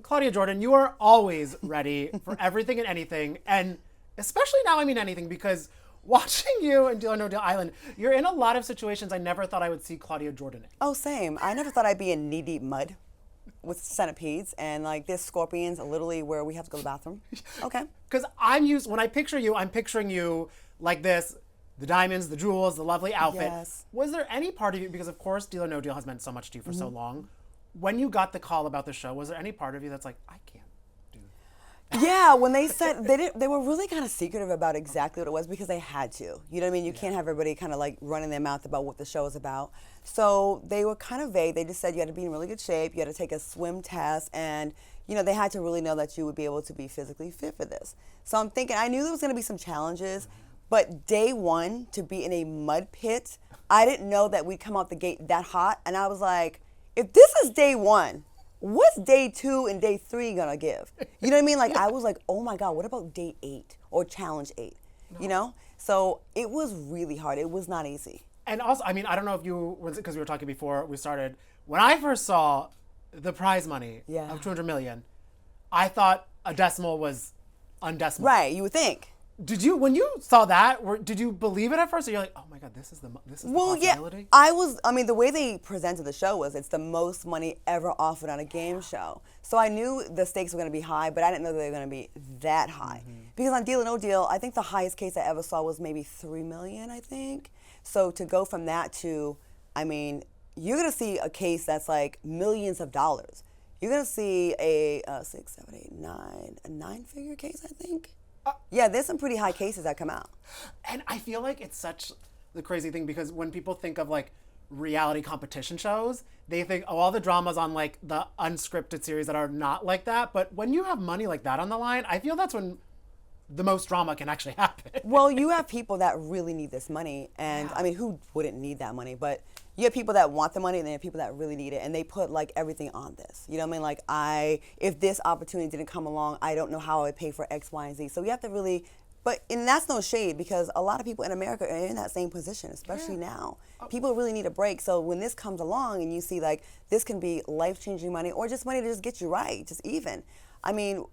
Claudia Jordan, you are always ready for everything and anything. And especially now, I mean anything, because watching you in Deal or No Deal Island, you're in a lot of situations I never thought I would see Claudia Jordan in. Oh, same. I never thought I'd be in knee-deep mud with centipedes and like there's scorpions literally where we have to go to the bathroom. Okay. Because when I picture you, I'm picturing you like this, the diamonds, the jewels, the lovely outfit. Yes. Was there any part of you, because of course Deal or No Deal has meant so much to you for so long, when you got the call about the show, was there any part of you that's like, I can't do that? Yeah, when they said, they were really kind of secretive about exactly what it was because they had to. You know what I mean? You can't have everybody kind of like running their mouth about what the show is about. So they were kind of vague. They just said you had to be in really good shape, you had to take a swim test, and you know, they had to really know that you would be able to be physically fit for this. So I'm thinking, I knew there was going to be some challenges, but day one, to be in a mud pit, I didn't know that we'd come out the gate that hot, and I was like, if this is day one, what's day 2 and day 3 gonna give? You know what I mean? Like, I was like, oh my God, what about day 8 or challenge 8? No. You know? So it was really hard. It was not easy. And also, I mean, I don't know if you, because we were talking before we started, when I first saw the prize money of $200 million, I thought a decimal was undecimal. Right, you would think. Did you, when you saw that, did you believe it at first? Or you're like, oh my God, this is the possibility? Yeah, I mean, the way they presented the show was it's the most money ever offered on a game show. So I knew the stakes were going to be high, but I didn't know they were going to be that high. Because on Deal or No Deal, I think the highest case I ever saw was maybe $3 million, I think. So to go from that to, I mean, you're going to see a case that's like millions of dollars. You're going to see a 6, 7, 8, 9, a 9-figure case, I think. Yeah, there's some pretty high cases that come out. And I feel like it's such the crazy thing because when people think of like reality competition shows, they think, oh, all the drama's on like the unscripted series that are not like that. But when you have money like that on the line, I feel that's when the most drama can actually happen. Well, you have people that really need this money. And I mean, who wouldn't need that money? But you have people that want the money and then you have people that really need it. And they put like everything on this. You know what I mean? Like if this opportunity didn't come along, I don't know how I would pay for X, Y, and Z. So you have to really, and that's no shade because a lot of people in America are in that same position, especially now. People really need a break. So when this comes along and you see like this can be life-changing money or just money to just get you right, just even. I mean,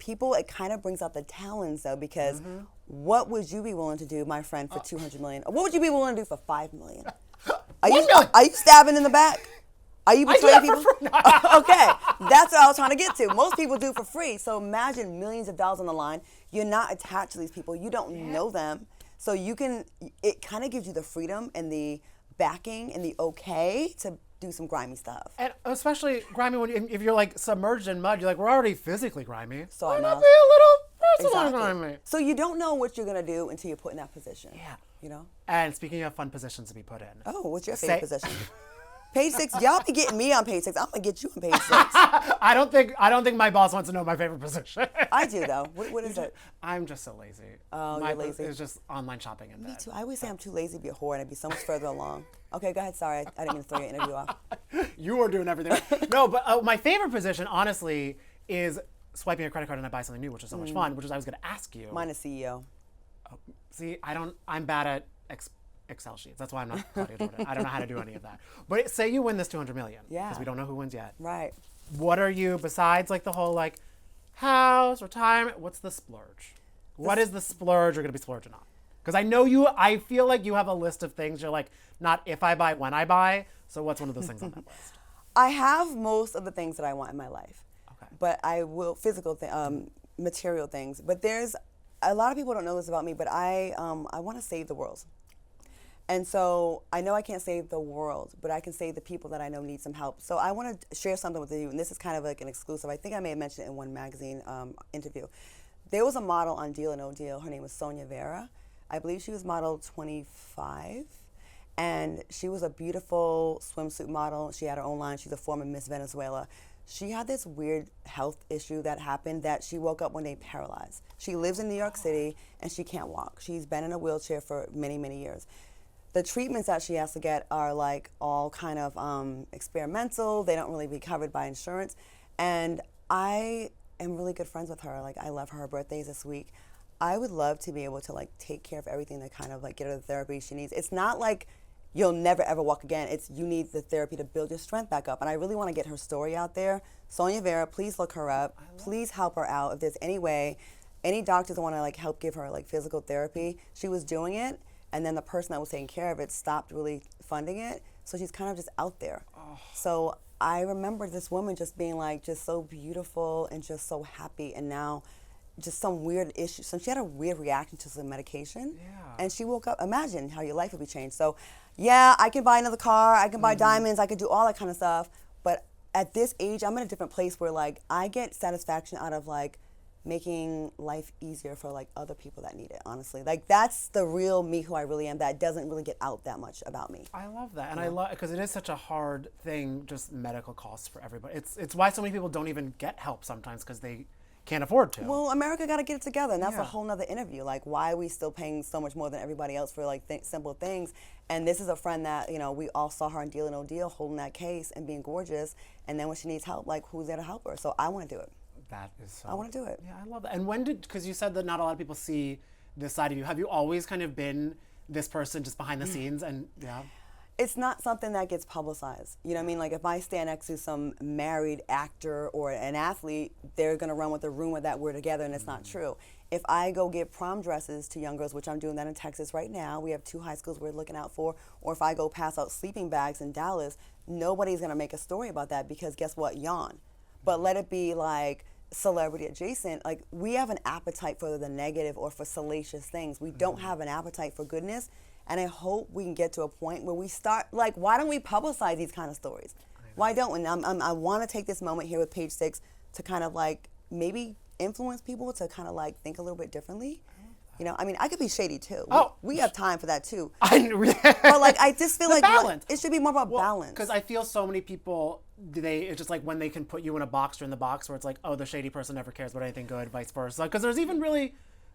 people, it kind of brings out the talents though because what would you be willing to do, my friend, for $200 million? What would you be willing to do for $5 million? Are you stabbing in the back? Are you betraying people? Okay, that's what I was trying to get to. Most people do for free. So imagine millions of dollars on the line. You're not attached to these people. You don't know them. So it kind of gives you the freedom and the backing and the okay to do some grimy stuff. And especially grimy if you're like submerged in mud, you're like, we're already physically grimy. So why I not be a little personal grimy? So you don't know what you're going to do until you're put in that position. Yeah. You know? And speaking of fun positions to be put in. Oh, what's your favorite position? Page 6. Y'all be getting me on page 6. I'm gonna get you on page 6. I don't think my boss wants to know my favorite position. I do though. What is it? I'm just so lazy. Oh, you're lazy. It's just online shopping in bed. Me too. I always say I'm too lazy to be a whore and I'd be so much further along. Okay, go ahead. Sorry, I didn't mean to throw your interview off. You were doing everything. No, but my favorite position, honestly, is swiping a credit card and I buy something new, which is so much fun. Which is I was gonna ask you. Mine is CEO. Oh, see, I'm bad at Excel sheets. That's why I'm not Claudia Jordan. I don't know how to do any of that. But say you win this $200 million. Yeah. Because we don't know who wins yet. Right. What are you, besides like the whole like house, retirement, what's the splurge? What is the splurge you're going to be splurging on? Because I feel like you have a list of things you're like, not if I buy, when I buy. So what's one of those things on that list? I have most of the things that I want in my life. Okay. But I will, material things. But there's, a lot of people don't know this about me, but I want to save the world. And so I know I can't save the world, but I can save the people that I know need some help. So I want to share something with you, and this is kind of like an exclusive. I think I may have mentioned it in one magazine interview. There was a model on Deal or No Deal. Her name was Sonia Vera. I believe she was model 25, and she was a beautiful swimsuit model. She had her own line. She's a former Miss Venezuela. She had this weird health issue that happened that she woke up one day paralyzed. She lives in New York City, and she can't walk. She's been in a wheelchair for many, many years. The treatments that she has to get are like all kind of experimental. They don't really be covered by insurance. And I am really good friends with her. Like I love her. Her birthday's this week. I would love to be able to like take care of everything to kind of like get her the therapy she needs. It's not like you'll never ever walk again. It's you need the therapy to build your strength back up. And I really want to get her story out there. Sonia Vera, please look her up. Please help her out. If there's any way, any doctors want to like help give her like physical therapy, she was doing it, and then the person that was taking care of it stopped really funding it. So she's kind of just out there. Oh. So I remember this woman just being like just so beautiful and just so happy, and now just some weird issue. So she had a weird reaction to some medication, and she woke up. Imagine how your life would be changed. So, yeah, I can buy another car, I can buy diamonds, I could do all that kind of stuff. But at this age, I'm in a different place where like I get satisfaction out of like making life easier for like other people that need it. Honestly, like that's the real me, who I really am. That doesn't really get out that much about me. I love that, and I love because it is such a hard thing. Just medical costs for everybody. It's why so many people don't even get help sometimes because they can't afford to. Well, America got to get it together, and that's a whole nother interview. Like, why are we still paying so much more than everybody else for like simple things? And this is a friend that we all saw her on Deal or No Deal, holding that case and being gorgeous. And then when she needs help, like, who's there to help her? So I want to do it. That is so. I want to do it. Yeah, I love that. And because you said that not a lot of people see this side of you. Have you always kind of been this person just behind the scenes? And it's not something that gets publicized. You know what I mean? Like if I stand next to some married actor or an athlete, they're gonna run with the rumor that we're together, and it's not true. If I go give prom dresses to young girls, which I'm doing that in Texas right now, we have 2 high schools we're looking out for, or if I go pass out sleeping bags in Dallas, nobody's gonna make a story about that because guess what? Yawn. But let it be like celebrity adjacent. Like we have an appetite for the negative or for salacious things. We don't have an appetite for goodness. And I hope we can get to a point where we start, like, why don't we publicize these kind of stories? Why don't we? And I want to take this moment here with Page 6 to kind of, like, maybe influence people to kind of, like, think a little bit differently. You know, I mean, I could be shady, too. Oh. We have time for that, too. But, like, I just feel like balance. It should be more about balance. Because I feel so many people, it's just like when they can put you in a box, you're in the box where it's like, oh, the shady person never cares about anything good, vice versa. Because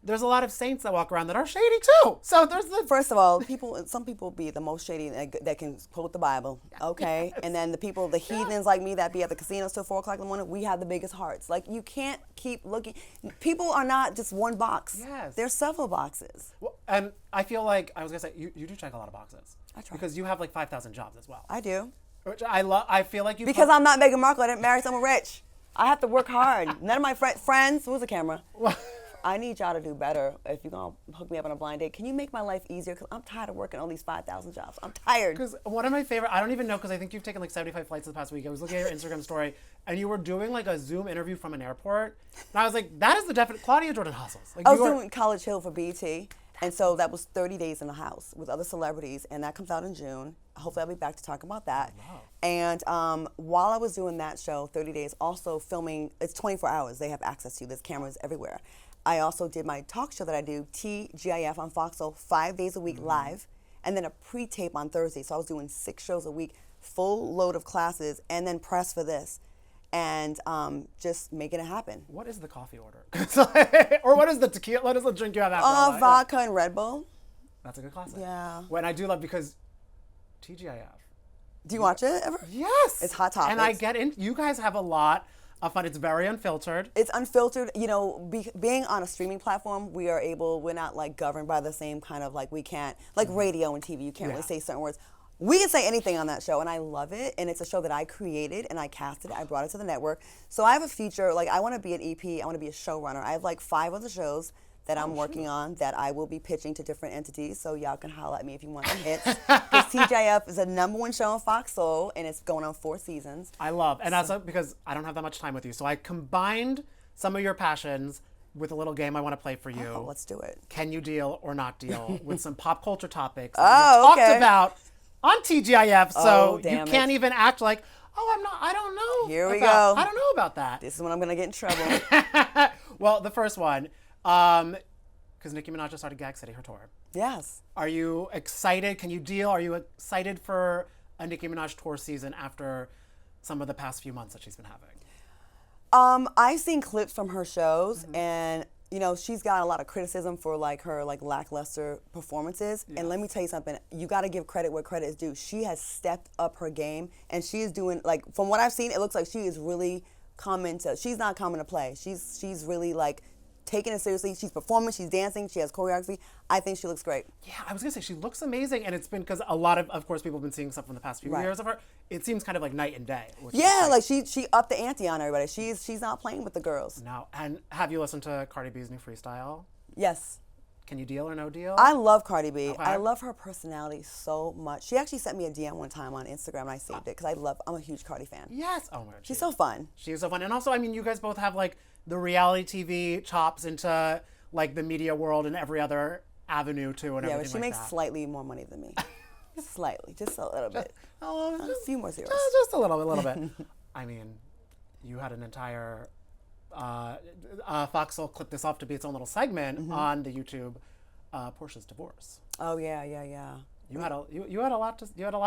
there's a lot of saints that walk around that are shady too. So there's First of all, some people be the most shady that can quote the Bible, okay? Yes. And then the heathens like me that be at the casinos till 4 o'clock in the morning, we have the biggest hearts. Like you can't keep looking. People are not just one box. Yes. There's several boxes. Well, and I feel like, I was gonna say, you do check a lot of boxes. I try. Because you have like 5,000 jobs as well. I do. Which I feel like you Because I'm not Meghan Markle, I didn't marry someone rich. I have to work hard. None of my friends, who's the camera? I need y'all to do better. If you're going to hook me up on a blind date, can you make my life easier? Because I'm tired of working all these 5,000 jobs. I'm tired. Because one of my favorite, I don't even know, because I think you've taken like 75 flights this past week. I was looking at your Instagram story, and you were doing like a Zoom interview from an airport. And I was like, that is the definite, Claudia Jordan hustles. Like, I was doing College Hill for BET. And so that was 30 days in the house with other celebrities, and that comes out in June. Hopefully I'll be back to talk about that. Wow. And while I was doing that show, 30 days, also filming, it's 24 hours. They have access to. There's cameras everywhere. I also did my talk show that I do, TGIF on Fox, so 5 days a week live, and then a pre-tape on Thursday. So I was doing 6 shows a week, full load of classes, and then press for this, and just making it happen. What is the coffee order? Or what is the tequila? What is the drink you have after? Vodka and Red Bull. That's a good classic. Yeah. When I do love, because TGIF. Do you watch it ever? Yes. It's hot topics. And I get in. You guys have a lot of fun. It's very unfiltered. It's unfiltered. You know, being on a streaming platform, we're not like governed by the same kind of like, we can't, like radio and TV, you can't really say certain words. We can say anything on that show, and I love it. And it's a show that I created and I casted it. I brought it to the network. So I have a feature, like I want to be an EP, I want to be a showrunner. I have like 5 other shows that I'm working on that I will be pitching to different entities. So y'all can holler at me if you want some hits. Because TGIF is the #1 show on Fox Soul, and it's going on 4 seasons. I love, and also because I don't have that much time with you, so I combined some of your passions with a little game I want to play for you. Oh, let's do it. Can you deal or not deal with some pop culture topics that we talked about on TGIF, so you can't even act like, I don't know. Here we go. I don't know about that. This is when I'm going to get in trouble. Well, the first one, because Nicki Minaj just started Gag City, her tour. Yes. Are you excited? Can you deal? Are you excited for a Nicki Minaj tour season after some of the past few months that she's been having? I've seen clips from her shows, and you know, she's got a lot of criticism for like her like lackluster performances. Yes. And let me tell you something, you got to give credit where credit is due. She has stepped up her game, and she is doing, like, from what I've seen, it looks like she is really she's not coming to play. She's really like taking it seriously. She's performing, she's dancing, she has choreography. I think she looks great. Yeah, I was gonna say she looks amazing, and it's been because a lot of course, people have been seeing stuff from the past few years of her. It seems kind of like night and day. Yeah, like she upped the ante on everybody. She's not playing with the girls. No, and have you listened to Cardi B's new freestyle? Yes. Can you deal or no deal? I love Cardi B. Okay. I love her personality so much. She actually sent me a DM one time on Instagram, and I saved it because I'm a huge Cardi fan. Yes. Oh my God. She's so fun. She's so fun, and also, I mean, you guys both have like the reality TV chops into like the media world and every other avenue too, and Yeah, everything but she like makes that. slightly more money than me. Slightly, just a little bit. A few more zeros. Just a little bit. I mean, you had an entire Foxhole clipped this off to be its own little segment on the YouTube. Porsha's divorce. Oh yeah. You had a lot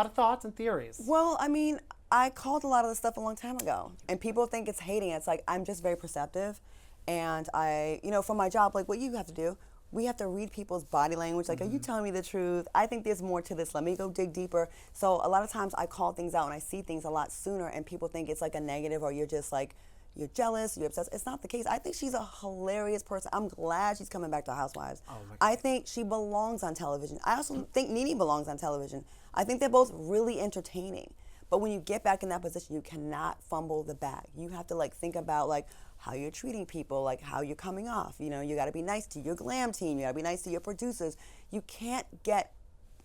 of thoughts and theories. Well, I mean, I called a lot of this stuff a long time ago, and people think it's hating. It's like I'm just very perceptive, and for my job, like what you have to do, we have to read people's body language. Like, are you telling me the truth? I think there's more to this. Let me go dig deeper. So a lot of times I call things out and I see things a lot sooner, and people think it's like a negative or you're just like, you're jealous, you're obsessed. It's not the case. I think she's a hilarious person. I'm glad she's coming back to Housewives. Oh my God. I think she belongs on television. I also think Nene belongs on television. I think they're both really entertaining. But when you get back in that position, you cannot fumble the bag. You have to like think about like how you're treating people, like how you're coming off. You know, you got to be nice to your glam team. You got to be nice to your producers. You can't get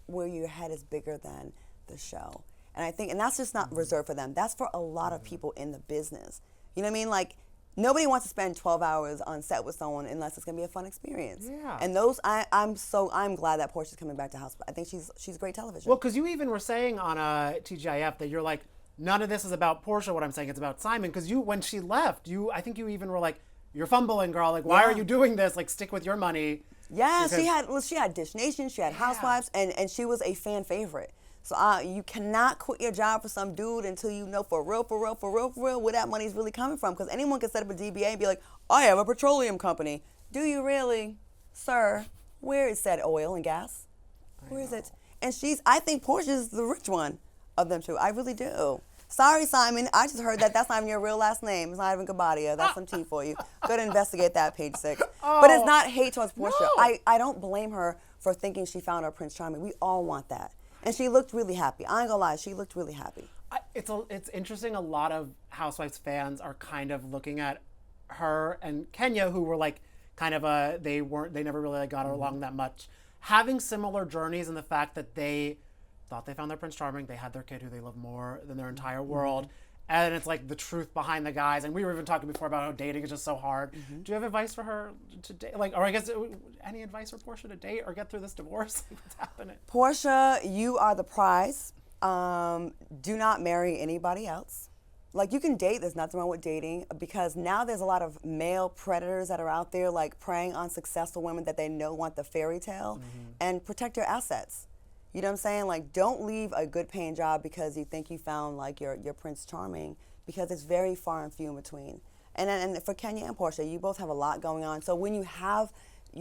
where your head is bigger than the show. And I think, and that's just not reserved for them. That's for a lot of people in the business. You know what I mean? Like, nobody wants to spend 12 hours on set with someone unless it's gonna be a fun experience. Yeah. And I'm glad that Porsha's coming back to house. I think she's great television. Well, because you even were saying on TGIF that you're like, none of this is about Porsha. What I'm saying, it's about Simon. Because when she left, I think you even were like, you're fumbling, girl. Like, why are you doing this? Like, stick with your money. Yeah, she had Dish Nation, she had Housewives, and she was a fan favorite. So you cannot quit your job for some dude until you know for real where that money's really coming from. Because anyone can set up a DBA and be like, I have a petroleum company. Do you really? Sir, where is said oil and gas? Where is it? And I think Portia's the rich one of them two. I really do. Sorry, Simon. I just heard that's not even your real last name. It's not even Gabadia. That's some tea for you. Go to investigate that, page 6. But it's not hate towards Porsha. No. I don't blame her for thinking she found her Prince Charming. We all want that. And she looked really happy. I ain't gonna lie, she looked really happy. It's interesting. A lot of Housewives fans are kind of looking at her and Kenya, who were like kind of they never really like got along that much, having similar journeys in the fact that they thought they found their Prince Charming. They had their kid who they love more than their entire world. And it's like the truth behind the guys. And we were even talking before about how dating is just so hard. Do you have advice for her to date? Like, or I guess any advice for Porsha to date or get through this divorce? What's happening? Porsha, you are the prize. Do not marry anybody else. Like, you can date. There's nothing wrong with dating, because now there's a lot of male predators that are out there like preying on successful women that they know want the fairy tale. And protect your assets. You know what I'm saying? Like, don't leave a good paying job because you think you found like your Prince Charming, because it's very far and few in between. And for Kenya and Porsha, you both have a lot going on. So when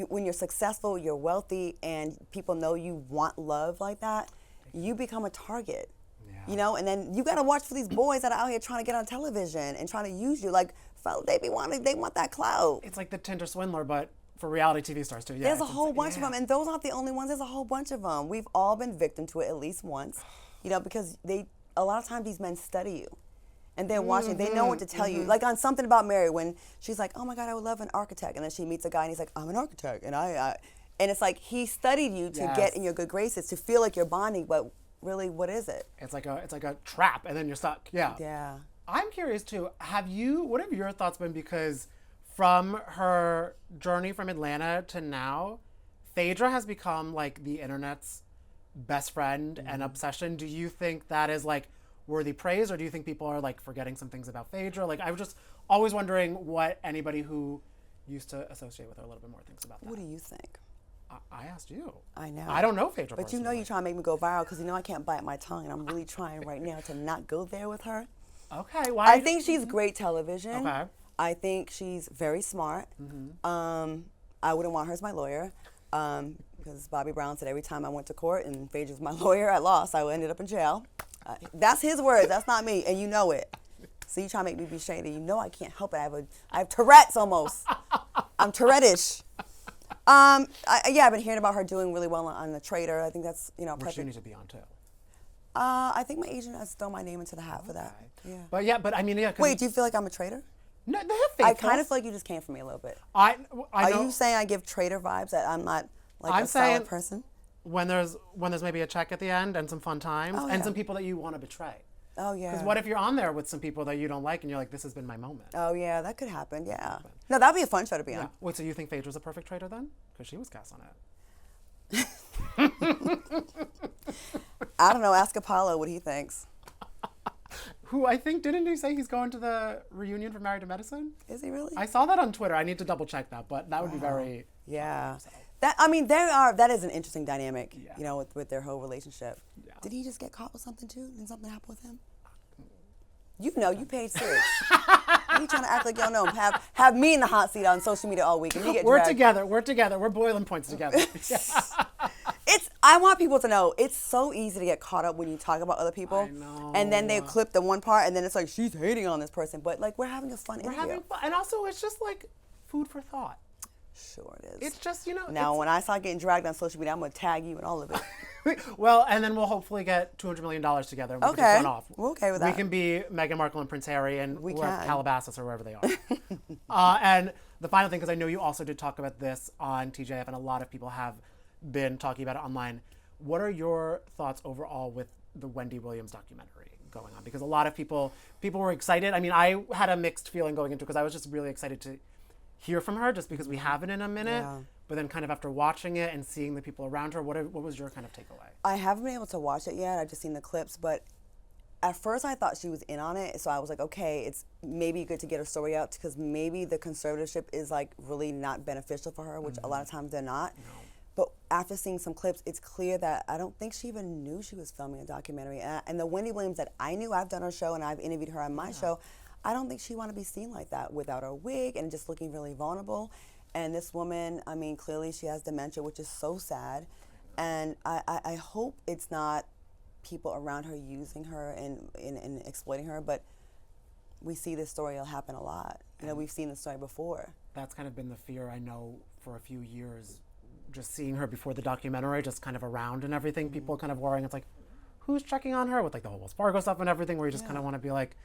when you're successful, you're wealthy, and people know you want love like that, you become a target. Yeah. You know, and then you gotta watch for these boys that are out here trying to get on television and trying to use you. Like, they want that clout. It's like the Tinder swindler, but for reality TV stars too. Yeah, there's a whole bunch of them, and those aren't the only ones. There's a whole bunch of them. We've all been victim to it at least once, you know, because a lot of times these men study you, and they're watching. They know what to tell you. Like on Something About Mary, when she's like, "Oh my God, I would love an architect," and then she meets a guy, and he's like, "I'm an architect," and and it's like he studied you to get in your good graces, to feel like you're bonding, but really, what is it? It's like a trap, and then you're stuck. Yeah. Yeah. I'm curious too. What have your thoughts been? Because from her journey from Atlanta to now, Phaedra has become like the internet's best friend and obsession. Do you think that is like worthy praise, or do you think people are like forgetting some things about Phaedra? Like, I was just always wondering what anybody who used to associate with her a little bit more thinks about that. What do you think? I asked you. I know. I don't know Phaedra. But you know, you're trying to make me go viral because you know I can't bite my tongue, and I'm really trying right now to not go there with her. Okay. Why? I think she's great television. Okay. I think she's very smart. I wouldn't want her as my lawyer, because Bobby Brown said every time I went to court and Phaedra's my lawyer, I lost. I ended up in jail. That's his words. That's not me, and you know it. So you try to make me be shady. You know I can't help it. I have Tourette's almost. I'm Tourette-ish. I've been hearing about her doing really well on The Trader. I think that's, Which perfect. you need to be on too. I think my agent has thrown my name into the hat for that. Okay. Yeah. But I mean, yeah. Wait, do you feel like I'm a traitor? No, they're faithful. I kind of feel like you just came for me a little bit. I Are know, you saying I give traitor vibes, that I'm not like I'm a saying solid person? when there's maybe a check at the end and some fun times and yeah. some people that you want to betray. Oh, yeah. Because what if you're on there with some people that you don't like and you're like, this has been my moment? Oh, yeah, that could happen, yeah. No, that'd be a fun show to be on. Wait, so you think Phaedra's a perfect traitor then? Because she was cast on it. I don't know, ask Apollo what he thinks. Who I think, didn't he say he's going to the reunion for Married to Medicine? Is he really? I saw that on Twitter. I need to double check that, but that would be very... Yeah. That is an interesting dynamic, with their whole relationship. Yeah. Did he just get caught with something too? Did something happen with him? You paid $6. You trying to act like y'all know him. Have me in the hot seat on social media all week. And you get We're dragged. together. We're boiling points together. I want people to know it's so easy to get caught up when you talk about other people. I know. And then they clip the one part and then it's like she's hating on this person. But like we're having a fun interview. We're having fun. And also it's just like food for thought. Sure it is. It's just, Now when I start getting dragged on social media, I'm gonna tag you in all of it. Well, and then we'll hopefully get $200 million together and we can Okay. just run off. We're okay with that. We can be Meghan Markle and Prince Harry and We wherever, can. Calabasas or wherever they are. And the final thing, because I know you also did talk about this on TJF and a lot of people have been talking about it online. What are your thoughts overall with the Wendy Williams documentary going on? Because a lot of people were excited. I mean, I had a mixed feeling going into it because I was just really excited to hear from her just because we haven't in a minute. Yeah. But then kind of after watching it and seeing the people around her, what was your kind of takeaway? I haven't been able to watch it yet. I've just seen the clips, but at first I thought she was in on it. So I was like, okay, it's maybe good to get her story out because maybe the conservatorship is like really not beneficial for her, which a lot of times they're not. No. But after seeing some clips, it's clear that I don't think she even knew she was filming a documentary. And the Wendy Williams that I knew, I've done her show and I've interviewed her on my show, I don't think she wanted to be seen like that without her wig and just looking really vulnerable. And this woman, I mean, clearly she has dementia, which is so sad. And I hope it's not people around her using her and exploiting her, but we see this story will happen a lot. We've seen this story before. That's kind of been the fear I know for a few years, just seeing her before the documentary, just kind of around and everything, people kind of worrying. It's like, who's checking on her with like the whole Wells Fargo stuff and everything, where you just kind of want to be like,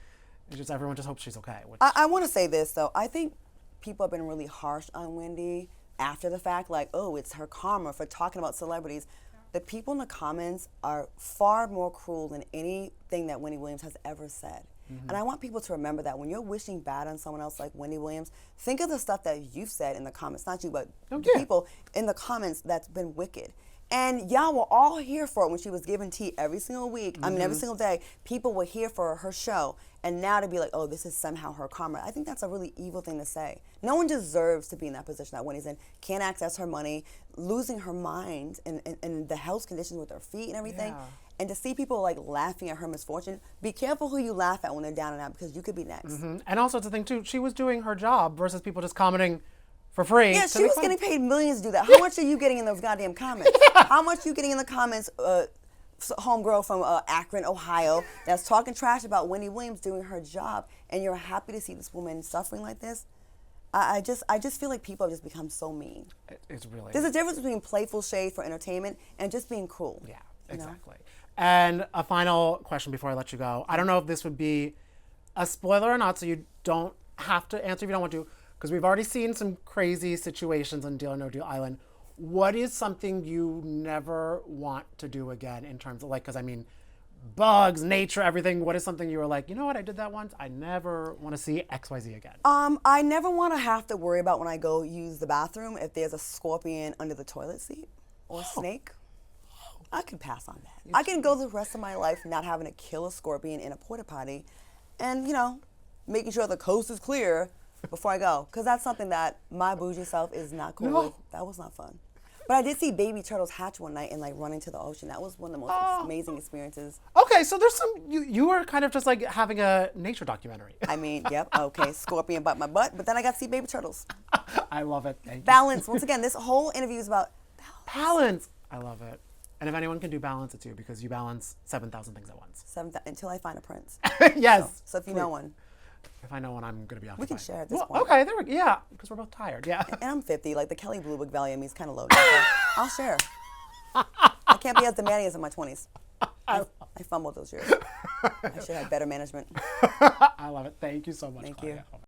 everyone just hopes she's okay. Which... I want to say this, though. I think people have been really harsh on Wendy after the fact, like, oh, it's her karma for talking about celebrities. The people in the comments are far more cruel than anything that Wendy Williams has ever said. And I want people to remember that when you're wishing bad on someone else like Wendy Williams, think of the stuff that you've said in the comments, not you, but the people in the comments that's been wicked. And y'all were all here for it when she was giving tea every single week. I mean, every single day. People were here for her show. And now to be like, oh, this is somehow her karma. I think that's a really evil thing to say. No one deserves to be in that position that Wendy's in. Can't access her money, losing her mind, and the health conditions with her feet and everything. Yeah. And to see people like laughing at her misfortune, be careful who you laugh at when they're down and out because you could be next. And also it's the thing too, she was doing her job versus people just commenting for free. Yeah, she was getting paid millions to do that. How much are you getting in those goddamn comments? How much are you getting in the comments, homegirl from Akron, Ohio, that's talking trash about Wendy Williams doing her job, and you're happy to see this woman suffering like this? I just feel like people have just become so mean. It's really... There's a difference between playful shade for entertainment and just being cruel. Yeah, exactly. And a final question before I let you go. I don't know if this would be a spoiler or not, so you don't have to answer if you don't want to, because we've already seen some crazy situations on Deal or No Deal Island. What is something you never want to do again in terms of, like, because I mean, bugs, nature, everything. What is something you were like, you know what, I did that once. I never want to see XYZ again. I never want to have to worry about when I go use the bathroom if there's a scorpion under the toilet seat or a snake. I can pass on that. I can go the rest of my life not having to kill a scorpion in a porta potty and, making sure the coast is clear before I go. Because that's something that my bougie self is not cool with. That was not fun. But I did see baby turtles hatch one night and run into the ocean. That was one of the most amazing experiences. Okay, so there's some, you were kind of just like having a nature documentary. I mean, yep, okay, scorpion bite my butt, but then I got to see baby turtles. I love it. Thank you. Balance. Once again, this whole interview is about balance. I love it. And if anyone can do balance, it's you, because you balance 7,000 things at once. until I find a prince. Yes. So if you know one. if I know when I'm going to be occupied. We can share at this point. Okay, there we go. Yeah, because we're both tired. Yeah. And I'm 50. Like the Kelly Blue Book value of me is kind of low now, so I'll share. I can't be as demanding as in my 20s. I fumbled those years. I should have better management. I love it. Thank you so much, Thank Claudia. you.